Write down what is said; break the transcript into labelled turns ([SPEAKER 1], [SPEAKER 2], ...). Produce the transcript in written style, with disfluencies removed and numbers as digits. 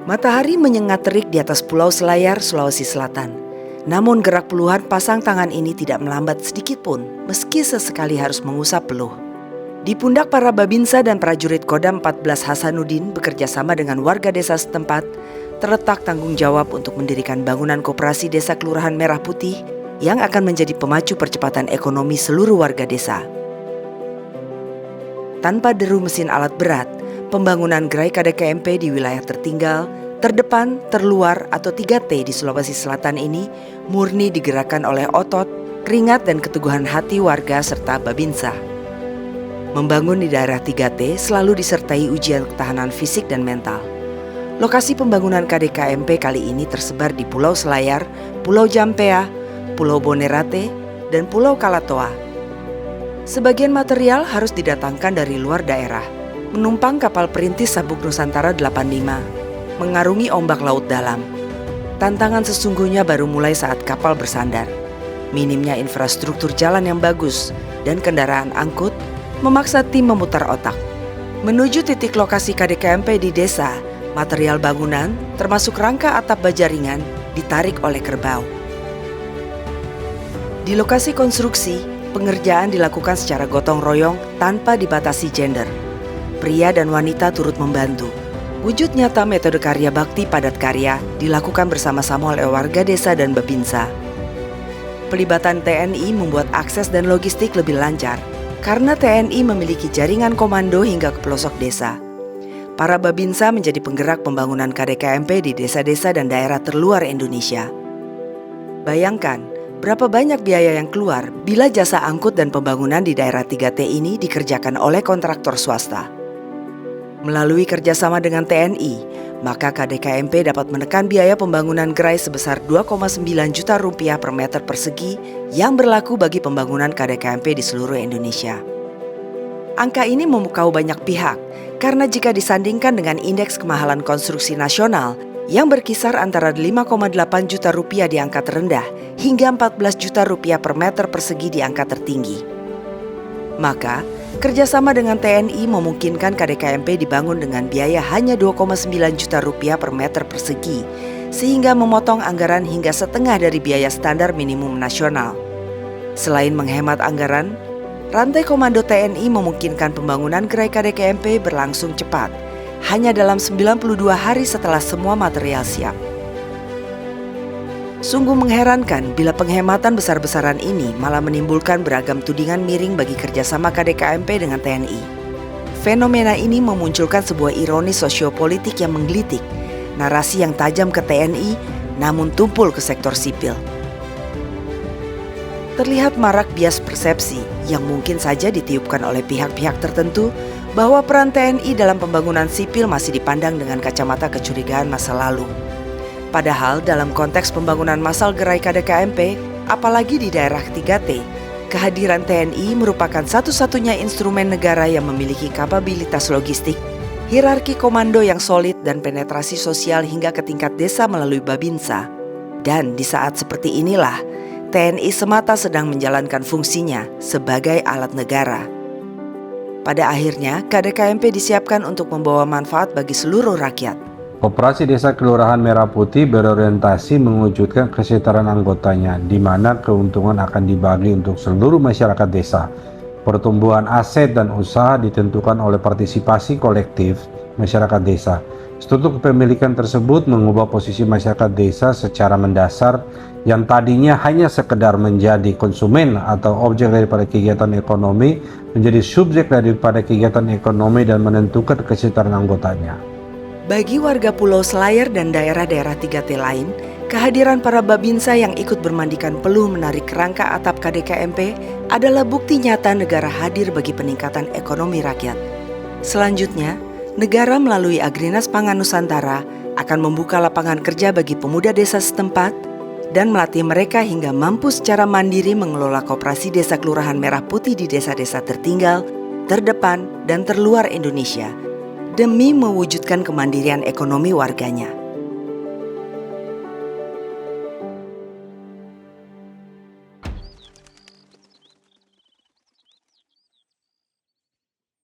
[SPEAKER 1] Matahari menyengat terik di atas Pulau Selayar, Sulawesi Selatan. Namun gerak puluhan pasang tangan ini tidak melambat sedikit pun, meski sesekali harus mengusap peluh. Di pundak para babinsa dan prajurit Kodam 14 Hasanuddin bekerja sama dengan warga desa setempat, terletak tanggung jawab untuk mendirikan bangunan koperasi desa Kelurahan Merah Putih yang akan menjadi pemacu percepatan ekonomi seluruh warga desa. Tanpa deru mesin alat berat, pembangunan gerai KDKMP di wilayah tertinggal, terdepan, terluar atau 3T di Sulawesi Selatan ini murni digerakkan oleh otot, keringat dan keteguhan hati warga serta babinsa. Membangun di daerah 3T selalu disertai ujian ketahanan fisik dan mental. Lokasi pembangunan KDKMP kali ini tersebar di Pulau Selayar, Pulau Jampea, Pulau Bonerate, dan Pulau Kalatoa. Sebagian material harus didatangkan dari luar daerah, menumpang kapal perintis Sabuk Nusantara 85, mengarungi ombak laut dalam. Tantangan sesungguhnya baru mulai saat kapal bersandar. Minimnya infrastruktur jalan yang bagus dan kendaraan angkut memaksa tim memutar otak. Menuju titik lokasi KDKMP di desa, material bangunan termasuk rangka atap baja ringan ditarik oleh kerbau. Di lokasi konstruksi, pengerjaan dilakukan secara gotong royong tanpa dibatasi gender. Pria dan wanita turut membantu. Wujud nyata metode karya bakti padat karya dilakukan bersama-sama oleh warga desa dan babinsa. Pelibatan TNI membuat akses dan logistik lebih lancar karena TNI memiliki jaringan komando hingga ke pelosok desa. Para babinsa menjadi penggerak pembangunan KDKMP di desa-desa dan daerah terluar Indonesia. Bayangkan berapa banyak biaya yang keluar bila jasa angkut dan pembangunan di daerah 3T ini dikerjakan oleh kontraktor swasta. Melalui kerjasama dengan TNI, maka KDKMP dapat menekan biaya pembangunan gerai sebesar 2,9 juta rupiah per meter persegi yang berlaku bagi pembangunan KDKMP di seluruh Indonesia. Angka ini memukau banyak pihak karena jika disandingkan dengan indeks kemahalan konstruksi nasional yang berkisar antara 5,8 juta rupiah di angka terendah hingga 14 juta rupiah per meter persegi di angka tertinggi. Maka, kerjasama dengan TNI memungkinkan KDKMP dibangun dengan biaya hanya 2,9 juta rupiah per meter persegi, sehingga memotong anggaran hingga setengah dari biaya standar minimum nasional. Selain menghemat anggaran, rantai komando TNI memungkinkan pembangunan gerai KDKMP berlangsung cepat, hanya dalam 92 hari setelah semua material siap. Sungguh mengherankan bila penghematan besar-besaran ini malah menimbulkan beragam tudingan miring bagi kerjasama KDKMP dengan TNI. Fenomena ini memunculkan sebuah ironi sosiopolitik yang menggelitik, narasi yang tajam ke TNI namun tumpul ke sektor sipil. Terlihat marak bias persepsi yang mungkin saja ditiupkan oleh pihak-pihak tertentu bahwa peran TNI dalam pembangunan sipil masih dipandang dengan kacamata kecurigaan masa lalu. Padahal dalam konteks pembangunan massal gerai KDKMP, apalagi di daerah 3T, kehadiran TNI merupakan satu-satunya instrumen negara yang memiliki kapabilitas logistik, hierarki komando yang solid dan penetrasi sosial hingga ke tingkat desa melalui babinsa. Dan di saat seperti inilah, TNI semata sedang menjalankan fungsinya sebagai alat negara. Pada akhirnya, KDKMP disiapkan untuk membawa manfaat bagi seluruh rakyat.
[SPEAKER 2] Koperasi Desa Kelurahan Merah Putih berorientasi mewujudkan kesetaraan anggotanya, di mana keuntungan akan dibagi untuk seluruh masyarakat desa. Pertumbuhan aset dan usaha ditentukan oleh partisipasi kolektif masyarakat desa. Struktur kepemilikan tersebut mengubah posisi masyarakat desa secara mendasar yang tadinya hanya sekedar menjadi konsumen atau objek daripada kegiatan ekonomi menjadi subjek daripada kegiatan ekonomi dan menentukan kesetaraan anggotanya.
[SPEAKER 1] Bagi warga Pulau Selayar dan daerah-daerah 3T lain, kehadiran para babinsa yang ikut bermandikan peluh menarik kerangka atap KDKMP adalah bukti nyata negara hadir bagi peningkatan ekonomi rakyat. Selanjutnya, negara melalui Agrinas Pangan Nusantara akan membuka lapangan kerja bagi pemuda desa setempat dan melatih mereka hingga mampu secara mandiri mengelola koperasi Desa Kelurahan Merah Putih di desa-desa tertinggal, terdepan, dan terluar Indonesia demi mewujudkan kemandirian ekonomi warganya.